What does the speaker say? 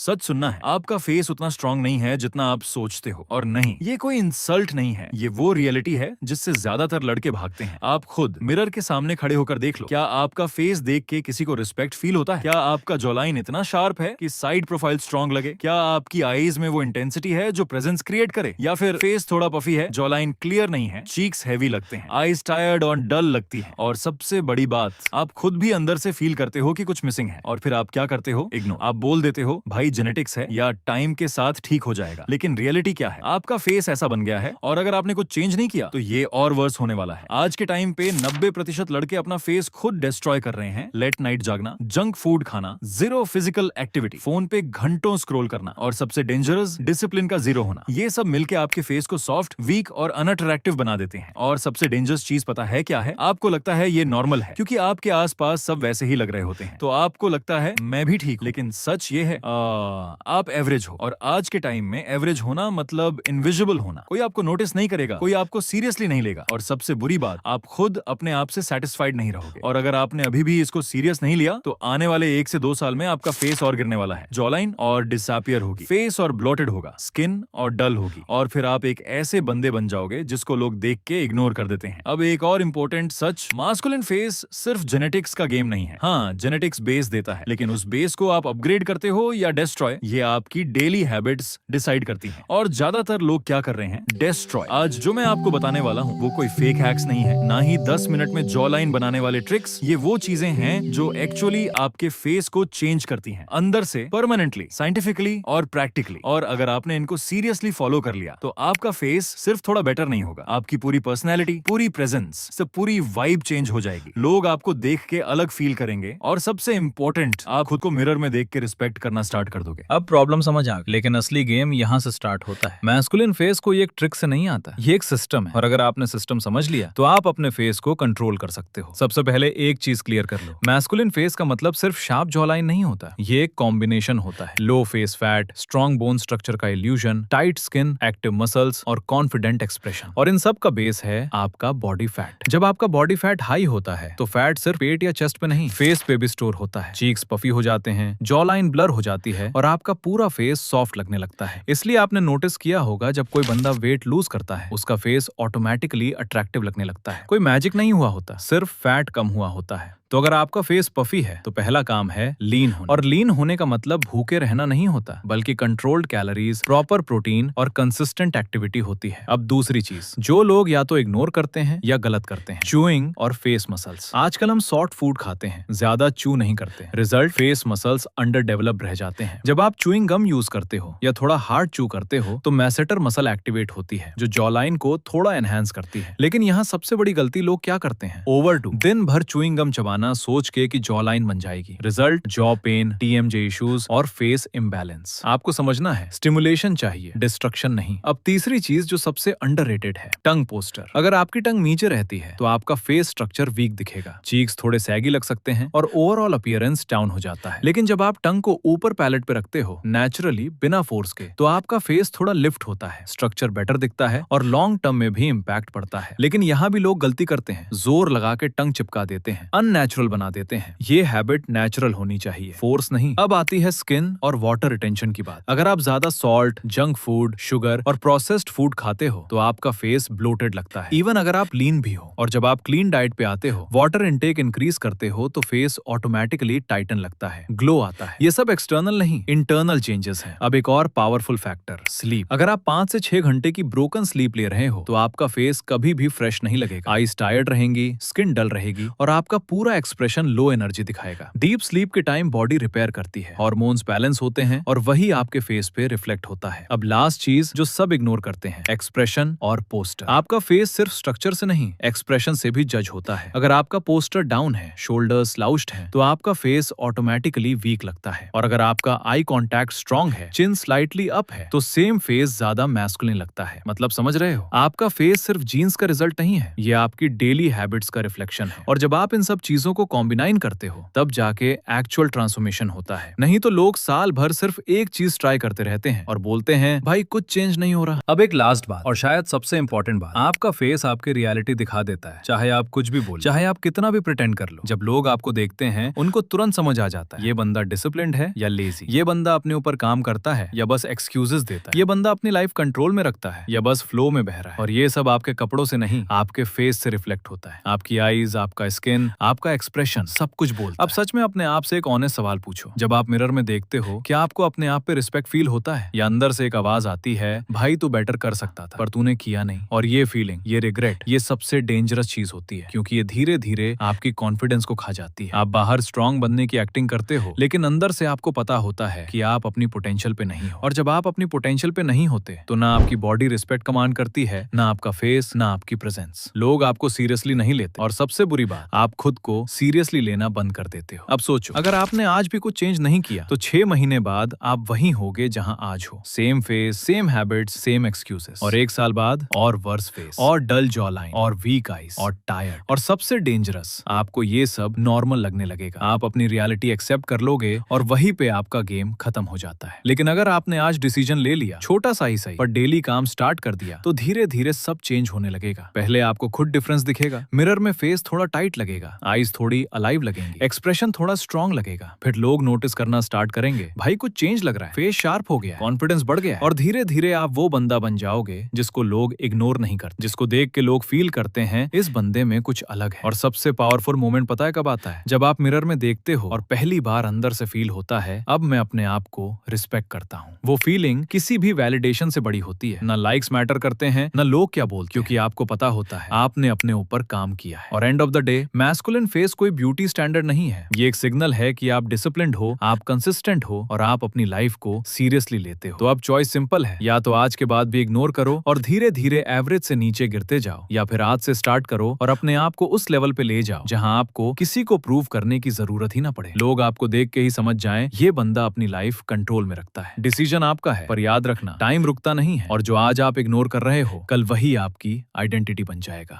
सच सुनना है, आपका फेस उतना स्ट्रांग नहीं है जितना आप सोचते हो। और नहीं, ये कोई इंसल्ट नहीं है, ये वो रियलिटी है जिससे ज्यादातर लड़के भागते हैं। आप खुद मिरर के सामने खड़े होकर देख लो, क्या आपका फेस देख के किसी को रिस्पेक्ट फील होता है? क्या आपका जॉलाइन इतना शार्प है कि साइड प्रोफाइल स्ट्रांग लगे? क्या आपकी आईज में वो इंटेंसिटी है जो प्रेजेंस क्रिएट करे? या फिर फेस थोड़ा पफी है, जॉलाइन क्लियर नहीं है, चीक्स हैवी लगते हैं, आईज टायर्ड और डल लगती है, और सबसे बड़ी बात, आप खुद भी अंदर से फील करते हो कि कुछ मिसिंग है, और फिर आप क्या करते हो? इग्नोर। आप बोल देते हो भाई जेनेटिक्स है या टाइम के साथ ठीक हो जाएगा। लेकिन रियलिटी क्या है? आपका फेस ऐसा बन गया है, और अगर आपने कुछ चेंज नहीं किया तो ये और वर्स होने वाला है। आज के टाइम पे 90% लड़के अपना फेस खुद डिस्ट्रॉय कर रहे हैं। लेट नाइट जागना, जंक फूड खाना, जीरो फिजिकल एक्टिविटी, फोन पे घंटों स्क्रॉल करना, और सबसे डेंजरस डिसिप्लिन का जीरो होना। ये सब मिलके आपके फेस को सॉफ्ट, वीक और अनअट्रैक्टिव बना देते हैं। और सबसे डेंजरस चीज पता है क्या है? आपको लगता है ये नॉर्मल है क्योंकि आपके आसपास सब वैसे ही लग रहे होते हैं, तो आपको लगता है मैं भी ठीक हूं। लेकिन सच ये है आप एवरेज हो, और आज के टाइम में एवरेज होना मतलब इनविजिबल होना। कोई आपको नोटिस नहीं करेगा, कोई आपको सीरियसली नहीं लेगा, और सबसे बुरी बात, आप खुद अपने आप से सेटिस्फाइड नहीं रहोगे। और अगर आपने अभी भी इसको सीरियस नहीं लिया तो आने वाले 1 से 2 साल में आपका फेस और गिरने वाला है। जॉलाइन और डिसअपियर होगी, फेस और ब्लोटेड होगा, स्किन और डल होगी, और फिर आप एक ऐसे बंदे बन जाओगे जिसको लोग देख के इग्नोर कर देते हैं। अब एक और इम्पोर्टेंट सच, मास्कुलिन फेस सिर्फ जेनेटिक्स का गेम नहीं है। हाँ, जेनेटिक्स बेस देता है, लेकिन उस बेस को आप अपग्रेड करते हो या डिस्ट्रॉय, ये आपकी डेली हैबिट्स डिसाइड करती हैं। और ज्यादातर लोग क्या कर रहे हैं? डिस्ट्रॉय। आज जो मैं आपको बताने वाला हूँ वो कोई फेक हैक्स नहीं है, ना ही 10 मिनट में जॉ लाइन बनाने वाले ट्रिक्स। ये वो चीजें हैं जो एक्चुअली आपके फेस को चेंज करती हैं, अंदर से, परमानेंटली, साइंटिफिकली और प्रैक्टिकली। और अगर आपने इनको सीरियसली फॉलो कर लिया तो आपका फेस सिर्फ थोड़ा बेटर नहीं होगा, आपकी पूरी पर्सनैलिटी, पूरी प्रेजेंस से पूरी वाइब चेंज हो जाएगी। लोग आपको देख के अलग फील करेंगे, और सबसे इंपॉर्टेंट, आप खुद को मिरर में देख के रिस्पेक्ट करना स्टार्ट कर दोगे। अब प्रॉब्लम समझ आ गई, लेकिन असली गेम यहाँ से स्टार्ट होता है। मैस्कुलिन फेस कोई एक ट्रिक से नहीं आता, ये एक सिस्टम है, और अगर आपने सिस्टम समझ लिया तो आप अपने फेस को कंट्रोल कर सकते हो। सबसे पहले एक चीज क्लियर कर लो, मैस्कुलिन फेस का मतलब सिर्फ शार्प जॉलाइन नहीं होता, ये एक कॉम्बिनेशन होता है। Low face fat, strong bone structure का illusion, tight skin, active muscles और कॉन्फिडेंट एक्सप्रेशन। और इन सब का बेस है आपका बॉडी फैट। जब आपका बॉडी फैट हाई होता है तो फैट सिर्फ पेट या चेस्ट पे नहीं, फेस पे भी स्टोर होता है। चीक्स पफी हो जाते हैं, जॉ लाइन ब्लर हो जाती है, और आपका पूरा फेस सॉफ्ट लगने लगता है। इसलिए आपने नोटिस किया होगा जब कोई बंदा वेट लूज करता है उसका फेस ऑटोमेटिकली अट्रैक्टिव लगने लगता है। कोई मैजिक नहीं हुआ होता, सिर्फ फैट कम हुआ होता है। तो अगर आपका फेस पफी है तो पहला काम है लीन होना। और लीन होने का मतलब भूखे रहना नहीं होता, बल्कि कंट्रोल्ड कैलोरीज, प्रॉपर प्रोटीन और कंसिस्टेंट एक्टिविटी होती है। अब दूसरी चीज जो लोग या तो इग्नोर करते हैं या गलत करते हैं, च्यूइंग और फेस मसल्स। आजकल हम सॉफ्ट फूड खाते हैं, ज्यादा च्यू नहीं करते, result face muscles under develop रह जाते हैं। जब आप च्यूइंग गम यूज करते हो या थोड़ा हार्ड च्यू करते हो तो मैसेटर मसल एक्टिवेट होती है, जो जॉ लाइन को थोड़ा एनहांस करती है। लेकिन यहाँ सबसे बड़ी गलती लोग क्या करते हैं? ओवरडू, दिन भर च्यूइंग गम चबाना सोच के कि जॉ लाइन बन जाएगी। Result jaw pen, TMJ issues और फेस इम्बैलेंस। आपको समझना है, स्टिमुलेशन चाहिए, डिस्ट्रक्शन नहीं। अब तीसरी चीज जो सबसे अंडररेटेड है, टंग पोस्टर। अगर आपकी टंग नीचे रहती है तो आपका फेस स्ट्रक्चर वीक दिखेगा, चीक्स थोड़े सैगी लग सकते हैं और ओवरऑल अपीयरेंस डाउन हो जाता है। लेकिन जब आप टंग को ऊपर पैलेट पे रखते हो नेचुरली, बिना फोर्स के, तो आपका फेस थोड़ा लिफ्ट होता है, स्ट्रक्चर बेटर दिखता है और लॉन्ग टर्म में भी इम्पैक्ट पड़ता है। लेकिन यहाँ भी लोग गलती करते हैं, जोर लगा के टंग चिपका देते हैं, अननेचुरल बना देते हैं। ये हैबिट नेचुरल होनी चाहिए, फोर्स नहीं। अब आती है स्किन और वाटर रिटेंशन की बात। अगर आप ज्यादा सॉल्ट, जंक फूड, शुगर और प्रोसेस्ड फूड खाते हो तो आपका फेस ब्लोटेड लगता है, इवन अगर आप लीन भी हो। और जब आप क्लीन डाइट पे आते हो, वाटर इनटेक इंक्रीज करते हो तो फेस ऑटोमेटिकली टाइटन लगता है, ग्लो आता है। ये सब एक्सटर्नल नहीं, इंटरनल चेंजेस हैं। अब एक और पावरफुल फैक्टर, स्लीप। अगर आप 5 से 6 घंटे की ब्रोकन स्लीप ले रहे हो तो आपका फेस कभी भी फ्रेश नहीं लगेगा, आईज टायर्ड रहेंगी, स्किन डल रहेगी और आपका पूरा एक्सप्रेशन लो एनर्जी दिखाएगा। डीप स्लीप के टाइम बॉडी रिपेयर करती है, हार्मोन्स बैलेंस होते हैं और वही आपके फेस पे रिफ्लेक्ट होता है। अब लास्ट चीज जो सब इग्नोर करते हैं, एक्सप्रेशन और पोस्टर। आपका फेस सिर्फ स्ट्रक्चर से नहीं, एक्सप्रेशन से भी जज होता है। अगर आपका पोस्टर डाउन है, शोल्डर स्लाउच्ड है, तो आपका फेस ऑटोमेटिकली वीक लगता है। और अगर आपका आई कॉन्टैक्ट स्ट्रॉन्ग है, चिन स्लाइटली अप है, तो सेम फेस ज्यादा मैस्कुलिन लगता है। मतलब समझ रहे हो, आपका फेस सिर्फ जीन्स का रिजल्ट नहीं है, ये आपकी डेली हैबिट्स का रिफ्लेक्शन है। और जब आप इन सब चीजों चीजों को कॉम्बिनाइन करते हो तब जाके एक्चुअल ट्रांसफॉर्मेशन होता है। नहीं तो लोग साल भर सिर्फ एक चीज ट्राई करते रहते हैं और बोलते हैं भाई कुछ चेंज नहीं हो रहा। अब एक लास्ट बात और शायद सबसे इंपॉर्टेंट बात, आपका फेस आपकी रियलिटी दिखा देता है। चाहे आप कुछ भी बोलो, चाहे आप कितना भी प्रिटेंड कर लो, जब लोग आपको देखते हैं उनको तुरंत समझ आ जाता है ये बंदा डिसिप्लिन्ड है या लेजी, ये बंदा अपने ऊपर काम करता है या बस एक्सक्यूजेस देता है, ये बंदा अपनी लाइफ कंट्रोल में रखता है या बस फ्लो में बह रहा है। और ये सब आपके कपड़ों से नहीं, आपके फेस से रिफ्लेक्ट होता है। आपकी आईज, आपका स्किन, आपका एक्सप्रेशन सब कुछ बोलता है। अब सच में अपने आप से एक ऑनेस्ट सवाल पूछो, जब आप मिरर में देखते हो क्या आपको अपने आप पे रिस्पेक्ट फील होता है या अंदर से एक आवाज आती है भाई तू बेटर कर सकता था पर तूने किया नहीं। और ये फीलिंग, ये रिग्रेट, ये सबसे डेंजरस चीज होती है क्योंकि ये धीरे धीरे आपकी कॉन्फिडेंस को खा जाती है। आप बाहर स्ट्रांग बनने की एक्टिंग करते हो लेकिन अंदर से आपको पता होता है कि आप अपनी पोटेंशियल पे नहीं हो। और जब आप अपनी पोटेंशियल पे नहीं होते तो ना आपकी बॉडी रिस्पेक्ट कमांड करती है, ना आपका फेस, ना आपकी प्रेजेंस। लोग आपको सीरियसली नहीं लेते और सबसे बुरी बात, आप खुद को सीरियसली लेना बंद कर देते हो। अब सोचो, अगर आपने आज भी कुछ चेंज नहीं किया तो 6 महीने बाद आप वहीं होगे जहां आज हो। Same face, same habits, same excuses. और 1 साल बाद और वर्स फेस, और डल जॉ लाइन, और वीक आईज, और टायर्ड। और सबसे डेंजरस, आपको ये सब नॉर्मल लगने लगेगा। आप अपनी रियलिटी एक्सेप्ट कर लोगे और वहीं पे आपका गेम खत्म हो जाता है। लेकिन अगर आपने आज डिसीजन ले लिया, छोटा सा ही सही, पर डेली काम स्टार्ट कर दिया, तो धीरे धीरे सब चेंज होने लगेगा। पहले आपको खुद डिफरेंस दिखेगा, मिरर में फेस थोड़ा टाइट लगेगा, आईज थोड़ी अलाइव लगेंगी, एक्सप्रेशन थोड़ा स्ट्रांग लगेगा। फिर लोग नोटिस करना स्टार्ट करेंगे, भाई कुछ चेंज लग रहा है, फेस शार्प हो गया, कॉन्फिडेंस बढ़ गया। और धीरे धीरे आप वो बंदा बन जाओगे जिसको लोग इग्नोर नहीं करते, जिसको देख के लोग फील करते हैं इस बंदे में कुछ अलग है। और सबसे पावरफुल मोमेंट पता है कब आता है? जब आप मिरर में देखते हो और पहली बार अंदर से फील होता है अब मैं अपने आप को रिस्पेक्ट करता हूँ। वो फीलिंग किसी भी वैलिडेशन से बड़ी होती है। ना लाइक्स मैटर करते हैं, ना लोग क्या बोलते, क्योंकि आपको पता होता है आपने अपने ऊपर काम किया है। और end of the day, masculine face कोई ब्यूटी स्टैंडर्ड नहीं है। ये एक सिग्नल है कि आप डिसिप्लिन्ड हो, आप कंसिस्टेंट हो और आप अपनी लाइफ को सीरियसली लेते हो। तो अब चॉइस सिंपल है, या तो आज के बाद भी इग्नोर करो और धीरे धीरे एवरेज से नीचे गिरते जाओ, या फिर आज से स्टार्ट करो और अपने आप को उस लेवल पे ले जाओ जहां आपको किसी को प्रूव करने की जरूरत ही ना पड़े। लोग आपको देख के ही समझ जाएं ये बंदा अपनी लाइफ कंट्रोल में रखता है। डिसीजन आपका है, पर याद रखना टाइम रुकता नहीं है और जो आज आप इग्नोर कर रहे हो कल वही आपकी आइडेंटिटी बन जाएगा।